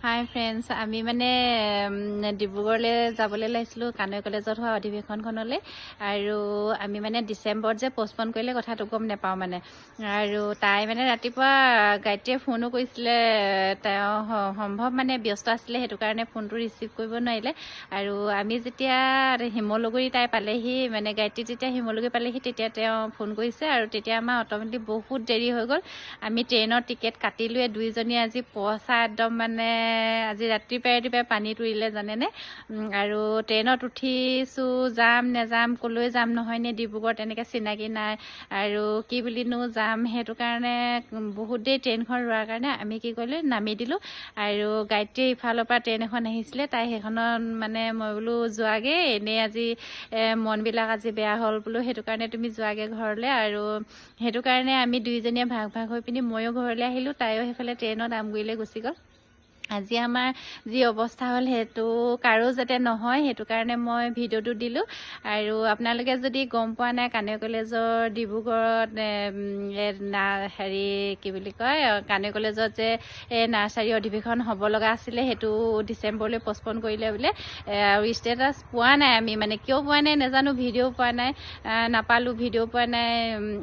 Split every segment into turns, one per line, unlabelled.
হাই friends, আমি মানে ডিব্ৰুগড়লৈ যাবলৈ লাইছিলোঁ কানৈ কলেজত হোৱা অধিৱেশনখনলৈ। আৰু আমি মানে ডিচেম্বৰত যে পষ্টপন কৰিলে কথাটো গম নাপাওঁ মানে। আৰু তাই মানে ৰাতিপুৱা গায়ত্ৰীয়ে ফোনো কৰিছিলে, তেওঁ সম্ভৱ মানে ব্যস্ত আছিলে, সেইটো কাৰণে ফোনটো ৰিচিভ কৰিব নোৱাৰিলে। আৰু আমি যেতিয়া শিমলুগুৰি তাই পালেহি, মানে গায়ত্ৰী যেতিয়া শিমলুগুৰি পালেহি তেতিয়া তেওঁ ফোন কৰিছে। আৰু তেতিয়া আমাৰ অট'মেটিক বহুত দেৰি হৈ গ'ল। আমি ট্ৰেইনৰ টিকেট কাটিলোৱে দুইজনীয়ে। আজি পইচা একদম মানে আজি ৰাতিপুৱাই পানীত উৰিলে জানেনে। আৰু ট্ৰেইনত উঠিছোঁ, যাম নেযাম, ক'লৈ যাম নহয়নে, ডিব্ৰুগড় তেনেকৈ চিনাকি নাই আৰু কি বুলিনো যাম। সেইটো কাৰণে বহুত দেৰি ট্ৰেইনখন ৰোৱাৰ কাৰণে আমি কি কৰিলোঁ, নামি দিলোঁ। আৰু গায়ত্ৰী ইফালৰ পৰা ট্ৰেইন এখন আহিছিলে, তাই সেইখনত মানে মই বোলো যোৱাগৈ, এনেই আজি মনবিলাক আজি বেয়া হ'ল বোলো, সেইটো কাৰণে তুমি যোৱাগৈ ঘৰলৈ। আৰু সেইটো কাৰণে আমি দুইজনীয়ে ভাগ ভাগ হৈ পিনি ময়ো ঘৰলৈ আহিলোঁ, তাইও সেইফালে ট্ৰেইনত আমগুৰিলৈ গুচি গ'ল। আজি আমাৰ যি অৱস্থা হ'ল সেইটো কাৰো যাতে নহয়, সেইটো কাৰণে মই ভিডিঅ'টো দিলোঁ। আৰু আপোনালোকে যদি গম পোৱা নাই, কানৈ কলেজৰ ডিব্ৰুগড়ত হেৰি কি বুলি কয়, কানৈ কলেজত যে নাৰ্চাৰী অধিৱেশন হ'ব লগা আছিলে, সেইটো ডিচেম্বৰলৈ পষ্টপন কৰিলে বোলে। আৰু ষ্টেটাছ পোৱা নাই আমি, মানে কিয় পোৱা নাই নাজানো, ভিডিঅ' পোৱা নাই, নাপালোঁ, ভিডিঅ' পোৱা নাই।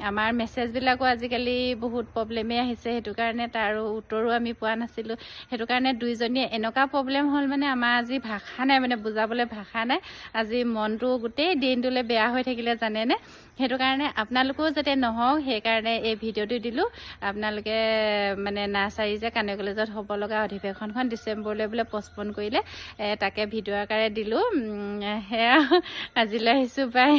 আমাৰ মেছেজবিলাকো আজিকালি বহুত প্ৰব্লেমেই আহিছে, সেইটো কাৰণে তাৰো উত্তৰো আমি পোৱা নাছিলোঁ। সেইটো কাৰণে দুইজনীয়ে এনেকুৱা প্ৰব্লেম হ'ল মানে, আমাৰ আজি ভাষা নাই, মানে বুজাবলৈ ভাষা নাই। আজি মনটো গোটেই দিনটোলৈ বেয়া হৈ থাকিলে জানেনে। সেইটো কাৰণে আপোনালোকেও যাতে নহওক, সেইকাৰণে এই ভিডিঅ'টো দিলোঁ। আপোনালোকে মানে নাৰ্চাৰী যে কানৈ কলেজত হ'ব লগা অধিৱেশনখন ডিচেম্বৰলৈ বোলে পষ্টপন কৰিলে, তাকে ভিডিঅ' আকাৰে দিলোঁ। সেয়া আজিলৈ আহিছোঁ, বাই।